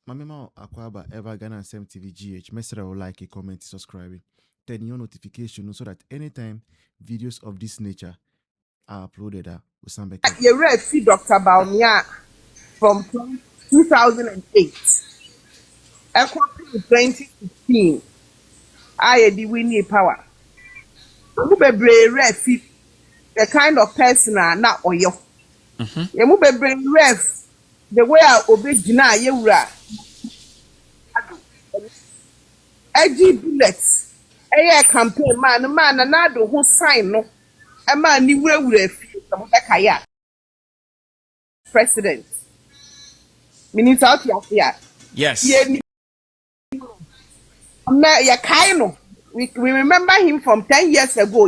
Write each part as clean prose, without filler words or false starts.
Mamema Akwaba ever Ghana and Sem TV GH. Mesra will like, comment, subscribe, turn your notification so that anytime videos of this nature are uploaded, You read see Dr. Bawumia from 2008. Equity 2015. I the winning power. You be ref the kind of person na oyo. You be ref the way I obey Jina Yewura. Edgy bullets. Eye campaign man na do who sign no. A man ni wura fi president. Minister out here. Yes. We remember him from 10 years ago.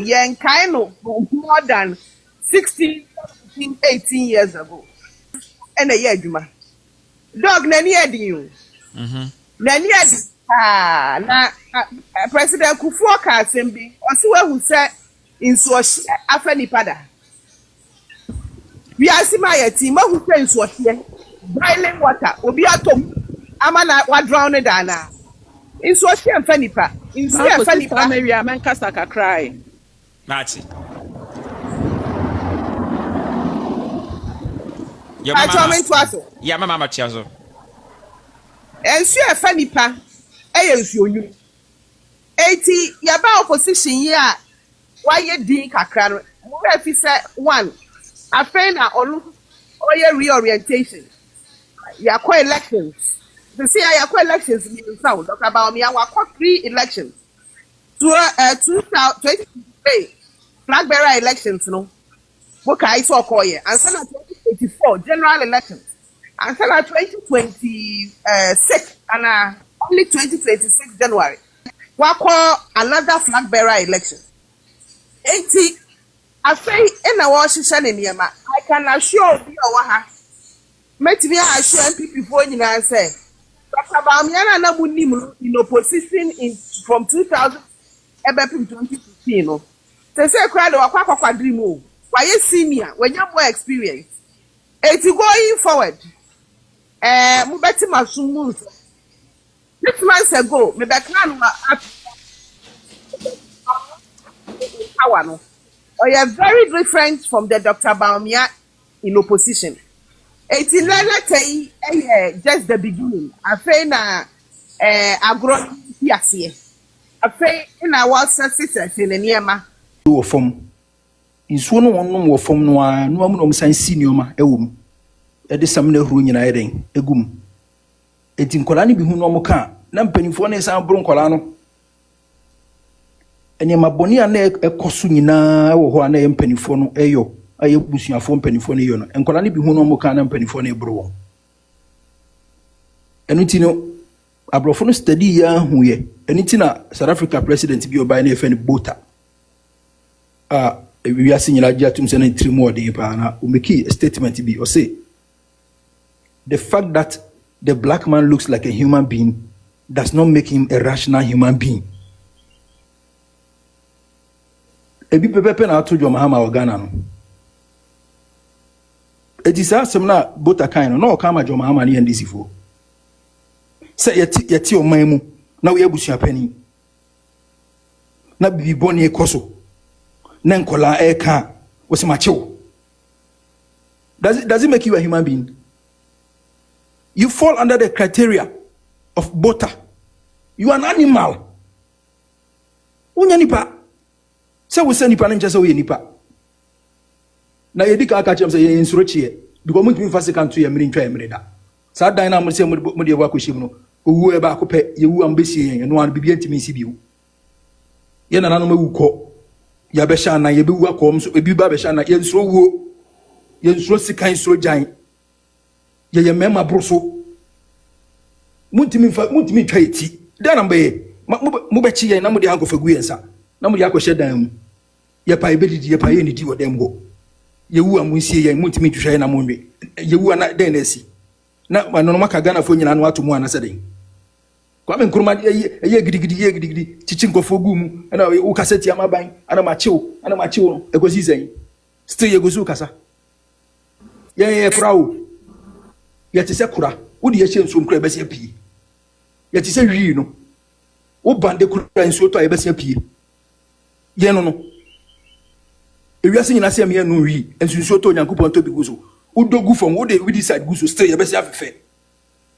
More than 16, 17, 18 years ago. And a year, Juma. Dog, Nani Eddie. Nani President Kufuor Assembly, or so who said in Swash Afenipada. We are my team who say in Swash boiling water, Obiatom, Amana, what drowned Dana. In Swash and Fenipa. In Swash Fenipa, maybe a man cast like a cry. Nazi. I told me twice. Yeah, Mamma Chazo. And Swash Fenipa, AS you. 80 Yaba opposition, yeah. Why you drink a crown? If you say one, I find on your reorientation. You are quite elections. To see I are elections in the South. Dr. Bawumia, I got 3 elections. 2023 flag bearer elections, no. What I saw call you. And then 2084 general elections. And then 2026 and only 2026 January. What call another flag bearer election. 80. I say in a Washington in Yama, I can assure you what met me assure people for you and say, Dr. Bawumia na munimu in opposition in from 2000 to 2015. No, they say crowd or quack dream. Why you senior when you have more experience? 80 going forward. Mubeti Masumu 6 months ago, me background power no. Or you're very different from the Dr. Bawumia in opposition. 89 just the beginning. I feel na agro yasiye. I feel in our success in the Niema. Do form. In Swan one more form no one sign senior ma ewum. Ede samne huru nyina eden egum. Eti nkola ni bi hu no mo ka na mpanifo na san bro nkola no. Enya maboni a na ekoso nyina wo ho na mpanifo no eyo aye busuafo mpanifo no eyo no. Nkola ni bi hu no mo ka na mpanifo no ebro wo. Enu ti no abrofo no study ya hu ye. Enu ti na South Africa president bi obai na efen bota. We are seeing Nigeria to say 3 more day pa na o make a statement bi o say the fact that the black man looks like a human being does not make him a rational human being. Ebi pepe na atojo mahama ogana no. Edisa semna bota kind no ka ma jo mahama ne ndisi fo. Say yeti o man mu na we abusua pani. Na bibi boni ekoso. Na nkola eka wo se machew. Does it make you a human being? You fall under the criteria of bota. You are an animal. Unya nipa. Say we say nipa na nchese we nipa. Na yedika aka chem say yen suro chie because muntumi fa second to yemri ntwa yemri da. Sa dan na mo say mo de wa koshim no. Owu e ba akopɛ yewu ambesi yen no an bibia ntimi nsi biu. Ye na nanom awukɔ. Ya be sha na ye be wu akom so ebi ba be sha na yen suro wuo. Yen suro sikan suro jan. Ye mema broso. Muntimi twa eti. Dan na mbe mo be chi yen na mo de hanko fagu yensa. Na mo de akɔhye dan mu. Ye pa ebedidi ye pa ye ni di wo dem go. Ye wu amunsie yen muntimi twhwe na mo nwe. Ye wu na den na si. Na no maka Ghana fo nyina no ato mu anasa den. Kwa me nkuruma ye gidigidi chichi nkofo gu mu na wo kaseti amaban ana machew no ekosi zen. Still ye gozu kasa. Ye kura o. Ye te se kura. Wodi ye che nsuo mkra besia pie. Ye ti se wi no. Wo bande kura nsuo to besia pie. Ye no. Ewiase nyina se me no wi, nsuo to Nyankopɔn to bi guso. Wo dogu from wo de we decide guso still ye besia fefe.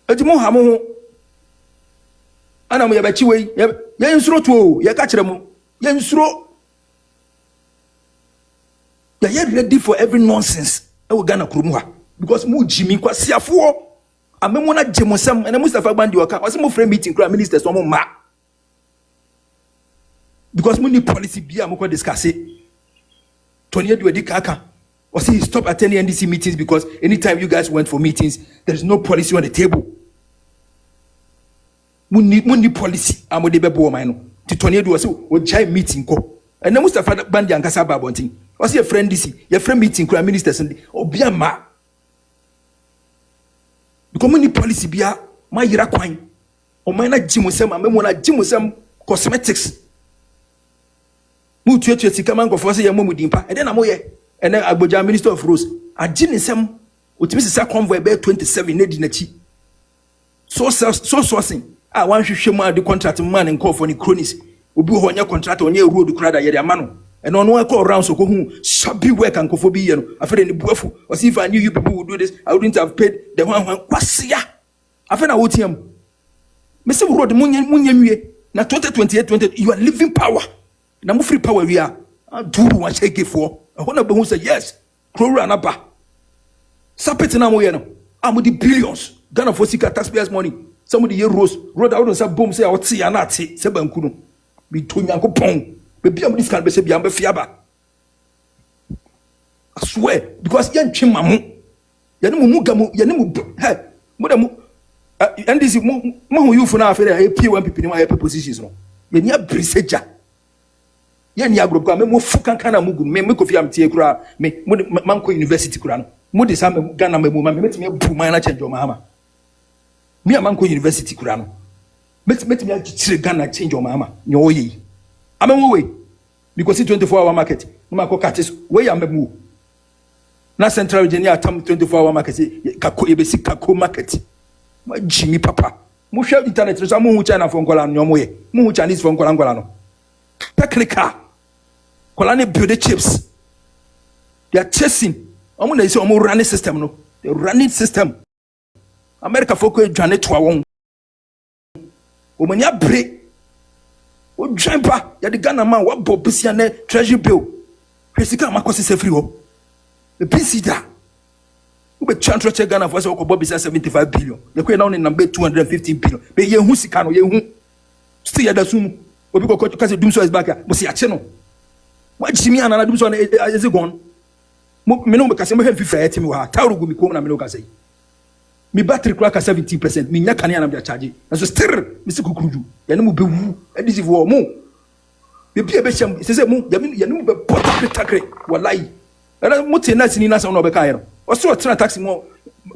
Eti mo ha mo ho. Ana mo ye bechi we, ye nsuro to ye ka kire mo. Ye nsuro. Ye ready for every nonsense. E wo Ghana kurom ha. Because mu jimi kwa siafo. Amemo na jemosam and Mustafa Bandi waka. Wase mo frame meeting kra ministers so mo ma. Because mo ni policy bia mo ko discuss it. Tony Edu edi kaka. Wase he stop attending NDC meetings because anytime you guys went for meetings, there is no policy on the table. Mo ni policy amode bebo man no. Ti Tony Edu wase o jai meeting ko. And Mustafa Bandi ankasa ba bontin. Wase your friend DC, your friend meeting kra ministers and obia ma. Because many policy bia my yira kwan o man na jimusem amemo na jimusem cosmetics mu tuetu sika man go for say yemo mudimpa and then amoye and then Agboja Minister of Roads ajinisem otimi sisa convoy be 27 na di nachi so sourcing wan hwehwe mu ade contract man en call for ni cronies obi ho nya contract onye road kura da yede amano and on one call around so ko hu sabi work and kofo bi ye no afere ni buafu or see if I knew you people would do this I wouldn't have paid the one kwasia afere na wotiam me say road munya nwie na 2028 you are living power na mo free power we are duru wa shake for hona be hu say yes krora na ba sapet na mo ye no amudi billions Ghana for sika taxpayers money somebody ye road out on say boom say what ya na ate say banku no bi to Nyankopon baby am this can be say bi am be fiaba I swear because yen twema mo ye ne mu gamu ye ne mu hey mo da mu NDC mo hu you for na afere e P1 pipi ni ma ye positions no ye nya briseja ye nya agro kwa me mo fukan kana mugu me kofi am tie kura me manko university kura no mo de sam Ghana me metimi bu man na change o mama me manko university kura no metimi agire Ghana change o mama nyo oyi amemo we because 24-hour market no ma ko katis we am mu na central region ya tam 24-hour market kako ebesi kako market ma jimi papa mo hwe internet so mo hu China for nkola no mo ye mo hu Chinese for nkola no technical kola ne build the chips they are chasing omo na say omo running system no the running system America for ko dwane to awon omanya bre o dwempa ya de Ghana man wa bob bisia na treasury bill hwesika makosi se free ho e bisida we be transfer check Ghana for say o ko bob bisia 75 billion ye ko na on number 215 billion be ye hu sika no ye hu still ya da sum obi ko ka say Dumso is back mo si ache no wa jimi anana Dumso na is gone me no me ka say me fifa ya timi wa tawrugu mi ko na me no ka say mi battery crack 70% mi nya kane anam dia charge na so still mi se kukuruju ya ne mu bewu edisi wo mu be bia be hyam se mu ya ne mu be potakre wallahi na mu te na sini na sa no be kan no o so tra taxi mo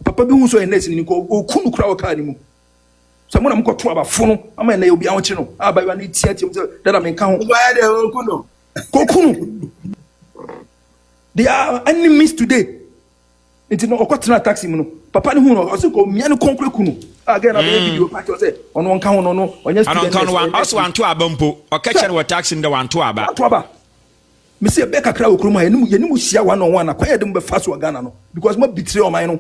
papa bi hu so na sini ko o kunu kra o ka ni mu so mo na mo ko to aba fono ama na obi an kire no aba ya ni tia tia da me kan ho Why they won't kuno? ko kunu they are enemies today. It's no okotena taxi mu no papa ni hu no oso ko mia ni konkre kunu again na be video party say ono nka ho no onya student anon kan wan also wan to abampo o ka chere wo taxi nda wan to aba me say be kakra okuru ma yenimu hia one on one na kwa yedem be fast wa Ghana no because ma betray o man no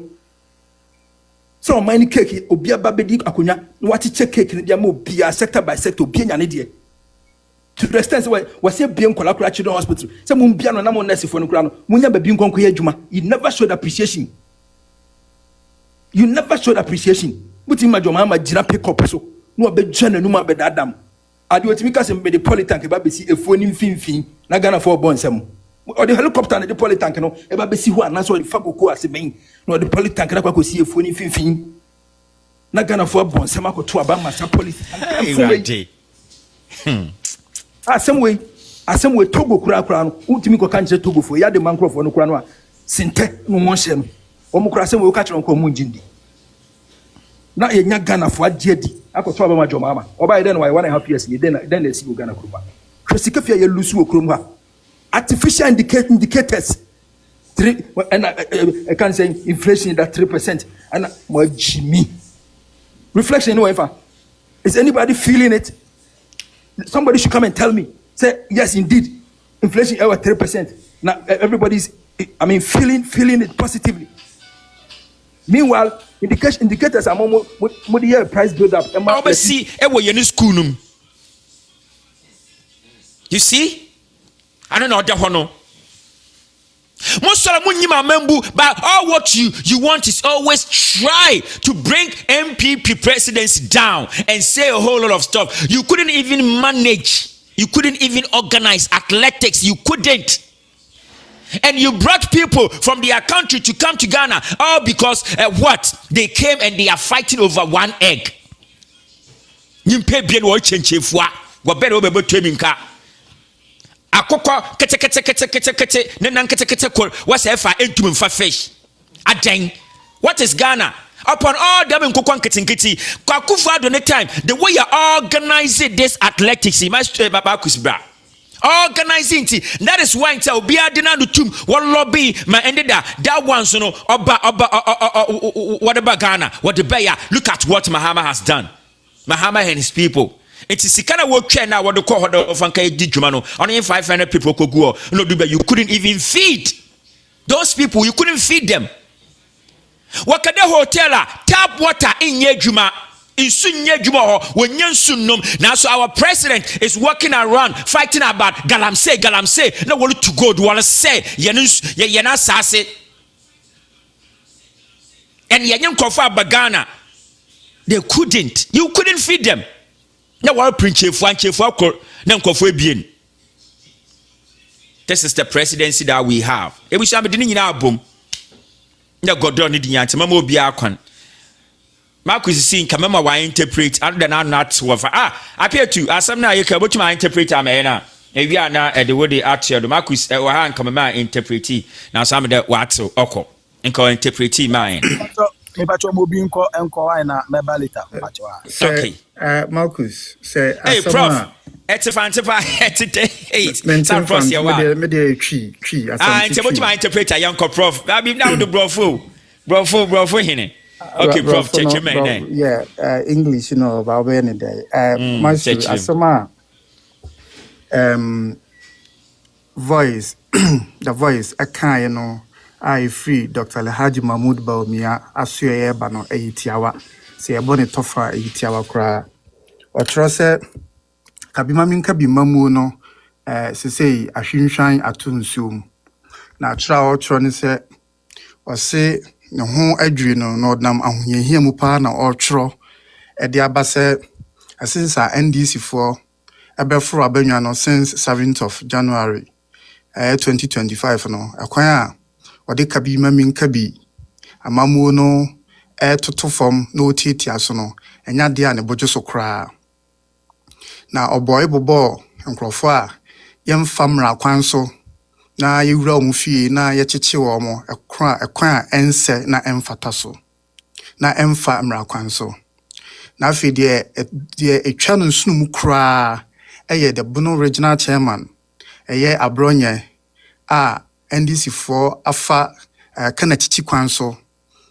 so o man cake obi aba be di akonya no wati check cake ni dia ma obi a sector by sector obi nya ne de to the extent we say bien kola children hospital say mun bia no na mo nurse for no kura no munya ba bi nkonko ye adwuma you never showed appreciation but in my joma ma jira pick up so no be dwane no ma be dadam ade otimi ka se be the polytank ba be si efuo ni mfimfin na Ghana for bon sem or the helicopter na the polytank no e ba be si ho anaso the fakoko ase ben no the polytank na kwa si efuo ni mfimfin na Ghana for bon sem akoto aba ma sa police asem we Togo kura no utimi ko kanche Togo fo ya de mankrofo no kura no a sinte no mo hye no o mo kura asem we ka kire nko mo njindi na ye nya Ghana fo adiadi akoto aba ma joma ama oba ye den why 1.5 years ye den na si go Ghana kruba kwesika fia ye lusu okrom ha artificial indicators 3 and I can say inflation that 3% and mo jimi Reflection, no ever. Is anybody feeling it? Somebody should come and tell me. Say, yes, indeed, inflation over 3%. Now everybody's, feeling it positively. Meanwhile, indicators are more the price build up. You see? I don't know that one. But all what you want is always try to bring MPP presidency down and say a whole lot of stuff. You couldn't even manage. You couldn't even organize athletics. You couldn't. And you brought people from their country to come to Ghana, all because what? They came and they are fighting over one egg. Akoko kete nenan kete kol what's efa entum mfa fish adan. What is Ghana? Upon all them in kokon kete kwakufu adone time the way you organizing this athletics baba kusbra organizing that is why tell obi adina do tum one lobby my ended that one so no oba what about Ghana what the bear look at what Mahama has done. Mahama and his people. It is kind of work now. What the call of Jumano only 500 people could go. No, you couldn't even feed those people. You couldn't feed them. What can the hotel tap water in Yejuma? In Sunye Juma when Yansunum. Now, so our president is walking around fighting about Galamse. No one to go. Do want to say Yana Sase and Yan Kofa Bagana. They couldn't. You couldn't feed them. Now what print chief one chief bien. This is the presidency that we have. E we shall be doing in our boom. Na godon ni diante mama obi akwan. Marcus seeing kamema wa interpret other than not what appear to asam na Ayɛka but my interpret am na. E wi ana the way they art here Marcus wa han kamema interpret na some the what so okọ. Nko interpret mine. Okay. Marcus, say, hey, Prof. It's a fancy today. Some Prof. My interpreter, young Prof. I mean, now the brofo, hine. Okay, Prof. Check your name. Yeah, English, about any day. Marcus, asoma, voice, the voice, a kind, I free Dr. Alhaji Mahmoud Bawumia asuye bano eyitiawa se ebone tofa eyitiawa kra o trose kabima minka bi mamu no sesei ahwinhwan atunsuom na tra o tro ne se o se ne ho adwi no na odam ahoyehia mu pa na o tro e de abase asinsa NDC for ebefro abanwa no since 7th of January 2025 no akwan Wade kabi mamin kabi amamu no toto fom no titi aso no enya de ne bojo so kra na oboy bobo nkrofo a yemfamra kwan so na yewura omu fie na yecheche wo mo ekwan ense na emfata so na emfa mra kwan so na afi de etwa no nsunu kra eye the Bono regional chairman eye abronye a NDC for afa kana chichi kwan so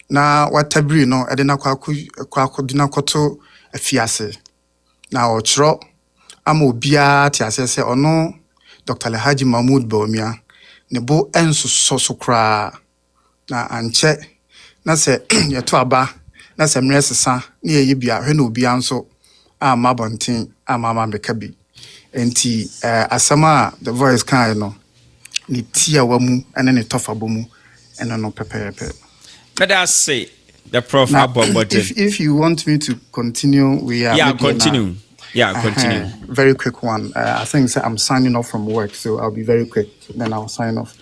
na watabiri no ede na kwa dina koto afiase na ochro ama obia ti asese ono Dr. Alhaji Mahmoud Bawumia ne bo enso so kra na anche na se yeto aba na se mre sesa na ye bia hwe na obia nso ama bonten ama mabeka bi enti asama the voice kind no ni tia wamu ene ne tofa bomu ene no pepepe. Let us say the Prof. If you want me to continue, we are. Yeah, continue. Continue. Very quick one. I think I'm signing off from work, so I'll be very quick. Then I'll sign off.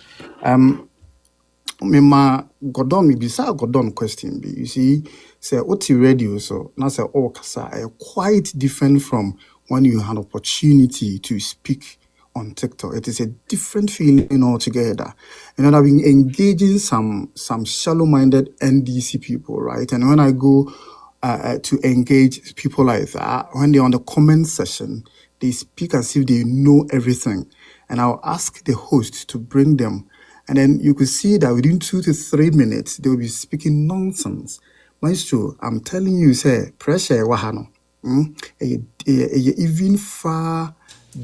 Mima Godon, me bisa Godon question. You see, say what radio so now say all kasa quite different from when you had opportunity to speak on TikTok. It is a different feeling altogether. And I've been engaging some shallow-minded NDC people, right? And when I go to engage people like that, when they're on the comment section, they speak as if they know everything. And I'll ask the host to bring them. And then you could see that within 2 to 3 minutes, they will be speaking nonsense. Maestro, I'm telling you, say pressure wahano. Even far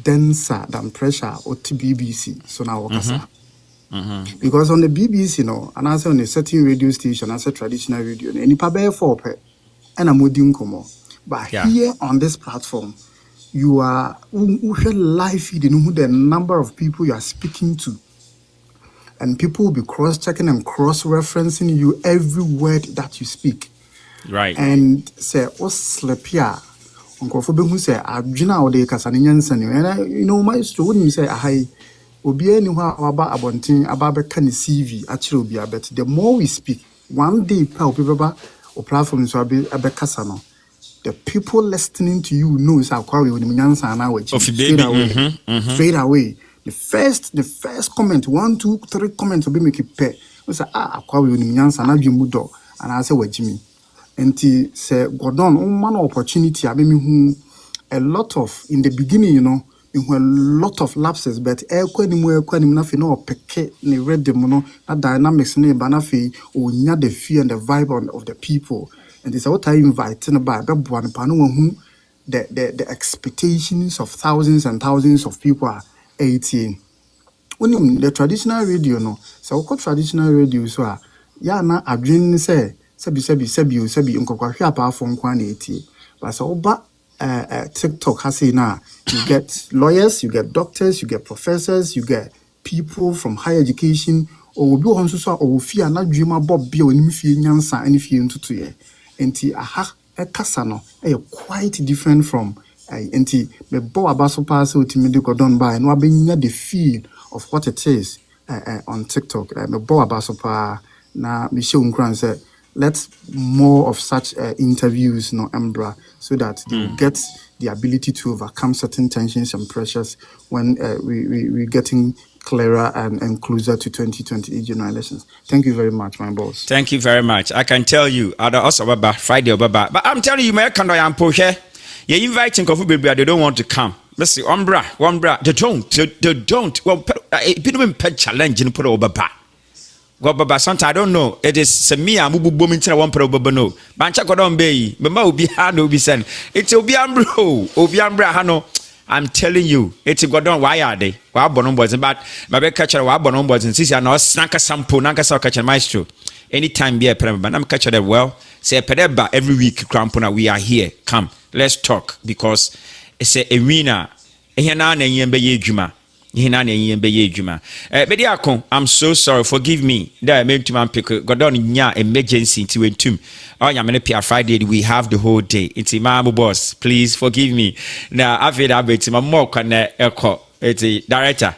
denser than pressure or BBC. So now because on the BBC, and I say on a certain radio station, I say traditional radio, and you pay for and I'm waiting come. But here on this platform, you are live feeding the number of people you are speaking to. And people will be cross-checking and cross-referencing you every word that you speak. Right. And say, what's sleep here? Uncle Fobe who say, I've de Casaninian, and you know, my story wouldn't say, I will be anywhere about Abontin, about the CV, actually, be but the more we speak, one day, people or platforms will be a Casano. The people listening to you knows how quite we straight away. The first comment, 1, 2, 3 comments will be make it pay. We say, quite we and I say, what Jimmy. And say, Gordon, one opportunity, I mean, a lot of, in the beginning, you know, a lot of lapses, but nothing, no, peke, ne read the mono, that dynamics, ne banafi, or near the fear and the vibe of the people. And it's what I invite in about the expectations of thousands and thousands of people are 18. When the traditional radio, no, so what traditional radio so na adwin say sebi nkokwa apa phone kwa na eti but so ba TikTok has say now you get lawyers, you get doctors, you get professors, you get people from higher education or obi won so or fi na dwuma bob bia onim fie nyansa ani fie ntutu ye enti aha kasa no quite different from enti me bo abaso pass ultimate go done by no abenya the feel of what it is on TikTok me bo abaso pa na me show nkran say let's more of such interviews no embra so that they will get the ability to overcome certain tensions and pressures when we're getting clearer and closer to 2028 general elections. Thank you very much, my boss. Thank you very much. I can tell you, also about Friday, but I'm telling you, my candor am push. You're inviting Kofu baby, they don't want to come. Let's see, Umbra, they don't. Well, people pet challenge and put over back. Well, but sometimes I don't know. It is Samia Mubu booming to one pro no. Bancha Godon Bay, Mama will be hard to be sent. It's Obiambra Hano. I'm telling you, it's a Godon. Why are they? Why bonon boys? But my big catcher, why bonon boys and Sisia no snanka sample, nanka so catcher maestro. Anytime be a prem, but I'm catcher that well. Say a pedeba every week, Crampona, we are here. Come, let's talk because it's a arena. I'm so sorry, forgive me. That I meant to man pick Godon nya emergency to entomb. Oh, yeah, I'm Friday. We have the whole day. It's Imam boss. Please forgive me. Now, I feel that it's my more can echo. It's a director.